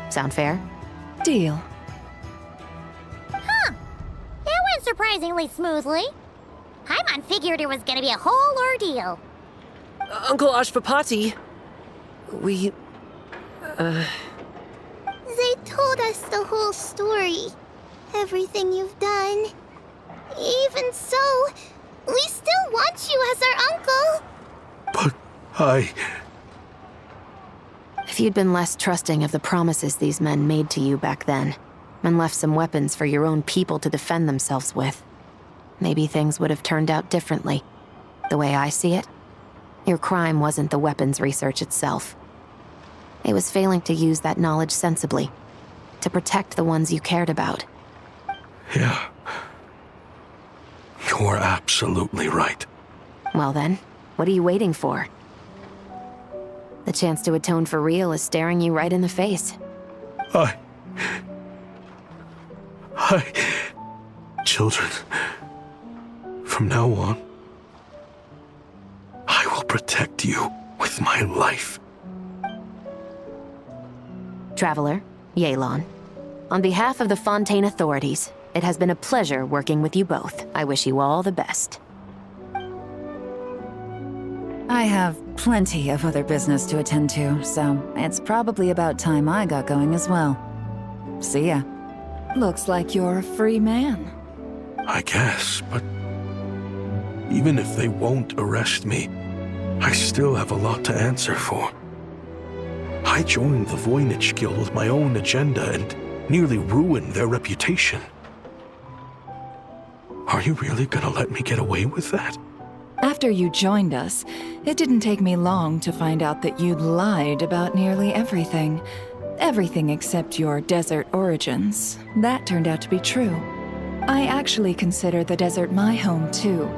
Sound fair? Deal. Huh. That went surprisingly smoothly. Paimon figured it was gonna be a whole ordeal. Uncle Ashvapati, we... They told us the whole story. Everything you've done. Even so, we still want you as our uncle. But I... If you'd been less trusting of the promises these men made to you back then, and left some weapons for your own people to defend themselves with, maybe things would have turned out differently. The way I see it, your crime wasn't the weapons research itself. It was failing to use that knowledge sensibly, to protect the ones you cared about. Yeah. You're absolutely right. Well then, what are you waiting for? The chance to atone for real is staring you right in the face. Children, from now on, I will protect you with my life. Traveler, Yelan, on behalf of the Fontaine authorities, it has been a pleasure working with you both. I wish you all the best. I have plenty of other business to attend to, so it's probably about time I got going as well. See ya. Looks like you're a free man. I guess, but even if they won't arrest me, I still have a lot to answer for. I joined the Voynich Guild with my own agenda and nearly ruined their reputation. Are you really gonna let me get away with that? After you joined us, it didn't take me long to find out that you'd lied about nearly everything. Everything except your desert origins. That turned out to be true. I actually consider the desert my home too,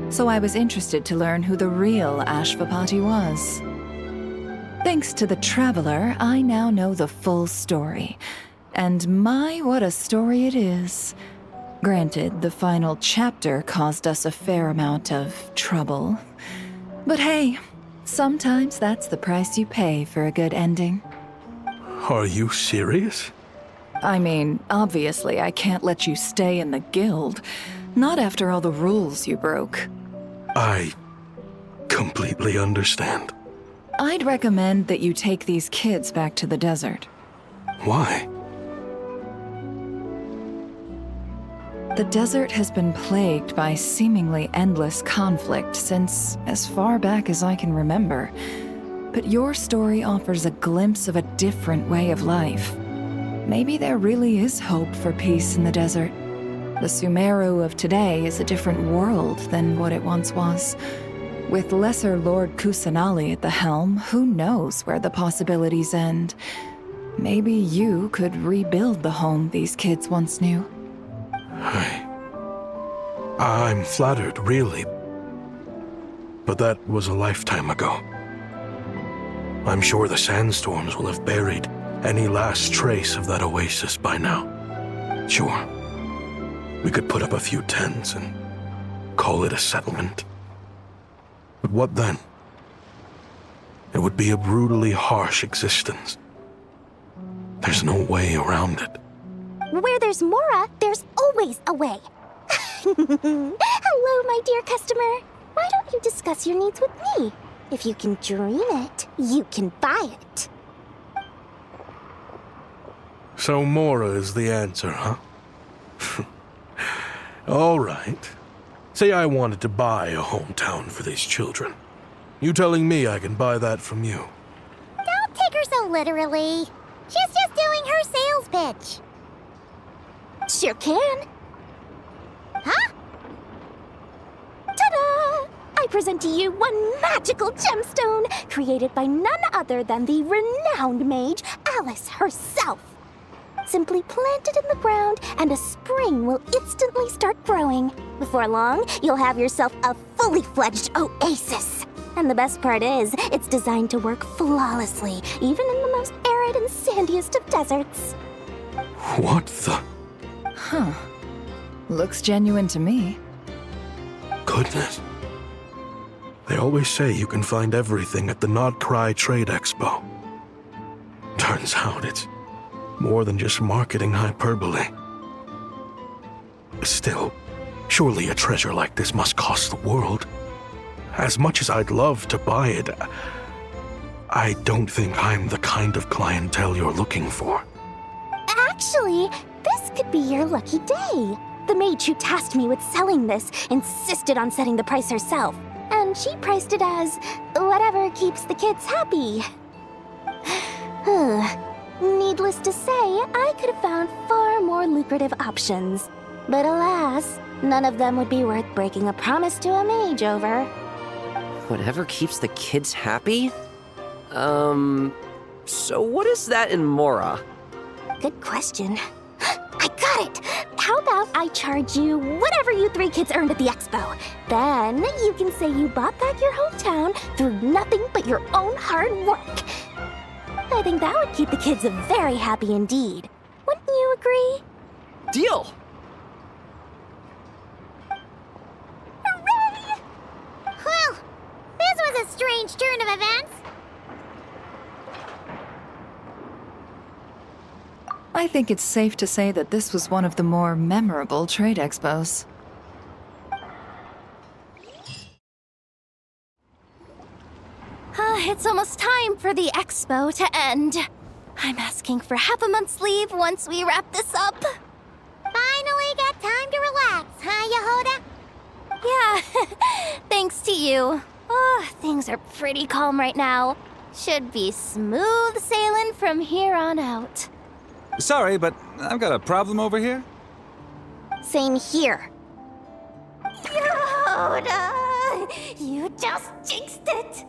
so I was interested to learn who the real Ashvapati was. Thanks to the Traveler, I now know the full story. And my, what a story it is. Granted, the final chapter caused us a fair amount of trouble. But hey, sometimes that's the price you pay for a good ending. Are you serious? I mean, obviously I can't let you stay in the guild. Not after all the rules you broke. I completely understand. I'd recommend that you take these kids back to the desert. Why? The desert has been plagued by seemingly endless conflict since as far back as I can remember. But your story offers a glimpse of a different way of life. Maybe there really is hope for peace in the desert. The Sumeru of today is a different world than what it once was. With Lesser Lord Kusanali at the helm, who knows where the possibilities end? Maybe you could rebuild the home these kids once knew. I'm flattered, really. But that was a lifetime ago. I'm sure the sandstorms will have buried any last trace of that oasis by now. Sure, we could put up a few tents and call it a settlement. But what then? It would be a brutally harsh existence. There's no way around it. Where there's Mora, there's always a way. Hello, my dear customer. Why don't you discuss your needs with me? If you can dream it, you can buy it. So Mora is the answer, huh? All right. Say I wanted to buy a hometown for these children. You telling me I can buy that from you? Don't take her so literally. She's just doing her sales pitch. Sure can. Huh? Ta-da! I present to you one magical gemstone created by none other than the renowned mage Alice herself. Simply plant it in the ground and a spring will instantly start growing. Before long, you'll have yourself a fully fledged oasis. And the best part is, it's designed to work flawlessly, even in the most arid and sandiest of deserts. What the? Huh. Looks genuine to me. Goodness. They always say you can find everything at the Nod-Krai Trade Expo. Turns out it's more than just marketing hyperbole. Still, surely a treasure like this must cost the world. As much as I'd love to buy it, I don't think I'm the kind of clientele you're looking for. Actually, this could be your lucky day. The mage who tasked me with selling this insisted on setting the price herself, and she priced it as whatever keeps the kids happy. Needless to say, I could have found far more lucrative options. But alas, None of them would be worth breaking a promise to a mage over. Whatever keeps the kids happy? So what is that in Mora? Good question. I got it! How about I charge you whatever you 3 kids earned at the expo? Then you can say you bought back your hometown through nothing but your own hard work. I think that would keep the kids very happy indeed. Wouldn't you agree? Deal! Hooray! Well, this was a strange turn of events. I think it's safe to say that this was one of the more memorable trade expos. It's almost time for the expo to end. I'm asking for half a month's leave once we wrap this up. Finally got time to relax, huh, Yehoda? Yeah, thanks to you. Oh, things are pretty calm right now. Should be smooth sailing from here on out. Sorry, but I've got a problem over here. Same here. Yehoda! You just jinxed it!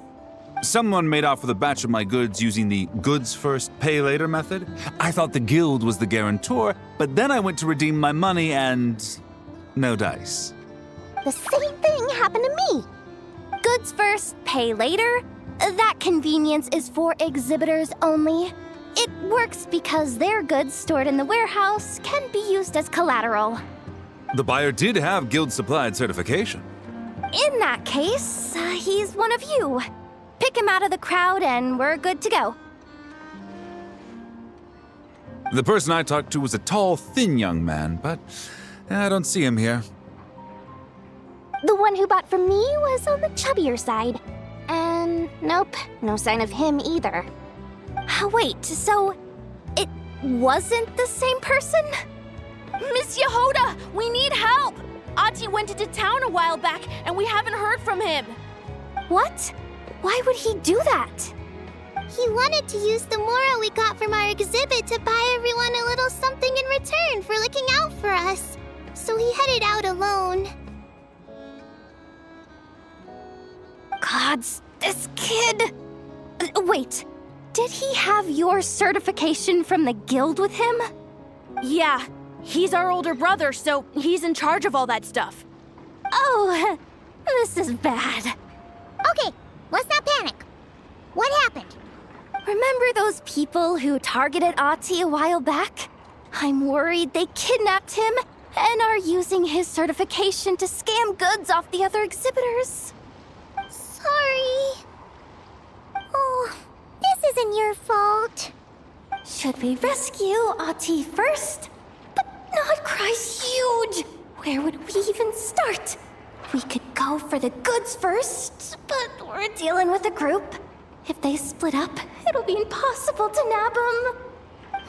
Someone made off with a batch of my goods using the goods first, pay later method. I thought the guild was the guarantor, but then I went to redeem my money and no dice. The same thing happened to me. Goods first, pay later? That convenience is for exhibitors only. It works because their goods stored in the warehouse can be used as collateral. The buyer did have guild-supplied certification. In that case, he's one of you. Pick him out of the crowd and we're good to go. The person I talked to was a tall, thin young man, but I don't see him here. The one who bought from me was on the chubbier side. And nope, no sign of him either. Wait, so it wasn't the same person? Miss Yehoda, we need help! Ati went into town a while back, and we haven't heard from him. What? Why would he do that? He wanted to use the moral we got from our exhibit to buy everyone a little something in return for looking out for us. So he headed out alone. Gods, this kid... Wait, did he have your certification from the guild with him? Yeah, he's our older brother, so he's in charge of all that stuff. Oh, this is bad. Okay, let's not panic. What happened? Remember those people who targeted Ati a while back? I'm worried they kidnapped him and are using his certification to scam goods off the other exhibitors. Sorry. Oh, this isn't your fault. Should we rescue Ati first? But Nod-Krai's huge! Where would we even start? We could go for the goods first, but we're dealing with a group. If they split up, it'll be impossible to nab them.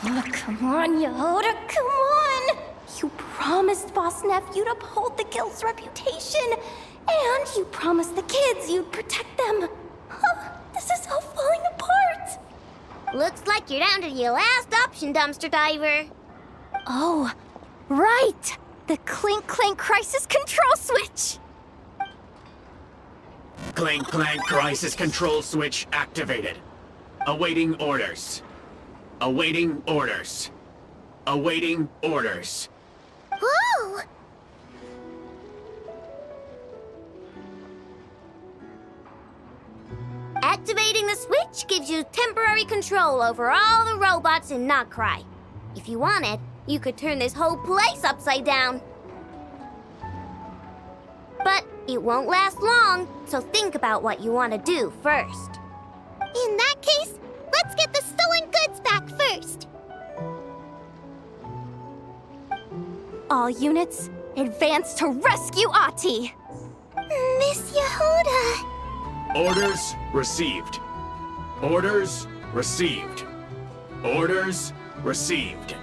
Oh, come on, Yehoda, come on! You promised Boss Nephew to uphold the guild's reputation, and you promised the kids you'd protect them. This is all falling apart. Looks like you're down to your last option, dumpster diver. Oh, right! The Clink Clank Crisis Control Switch! Clank Clank Crisis Control Switch activated. Awaiting orders. Awaiting orders. Awaiting orders. Whoa! Activating the switch gives you temporary control over all the robots in Nod-Krai. If you wanted, you could turn this whole place upside down. But it won't last long, so think about what you want to do first. In that case, let's get the stolen goods back first. All units, advance to rescue Ati! Miss Yehoda! Orders received. Orders received. Orders received.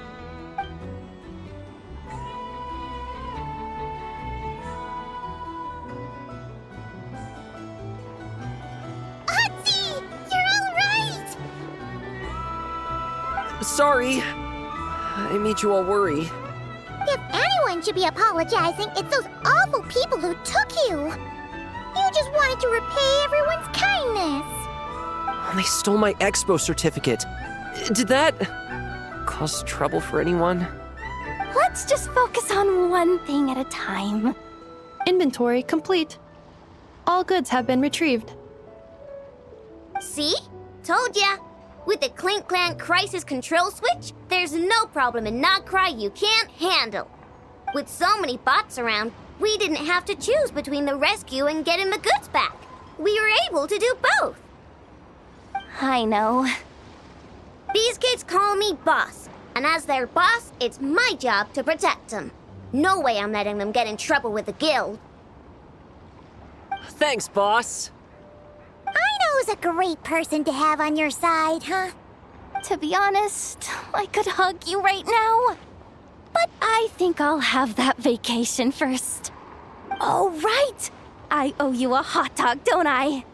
Ati! You're all right! Sorry. I made you all worry. If anyone one should be apologizing. It's those awful people who took you. You just wanted to repay everyone's kindness. They stole my Expo certificate. Did that cause trouble for anyone? Let's just focus on one thing at a time. Inventory complete. All goods have been retrieved. See? Told ya. With the Clink Clank crisis control switch, there's no problem in Nod-Krai you can't handle. With so many bots around, we didn't have to choose between the rescue and getting the goods back. We were able to do both. I know. These kids call me boss, and as their boss, it's my job to protect them. No way I'm letting them get in trouble with the guild. Thanks, boss. Aino's a great person to have on your side, huh? To be honest, I could hug you right now. But I think I'll have that vacation first. Oh, right! I owe you a hot dog, don't I?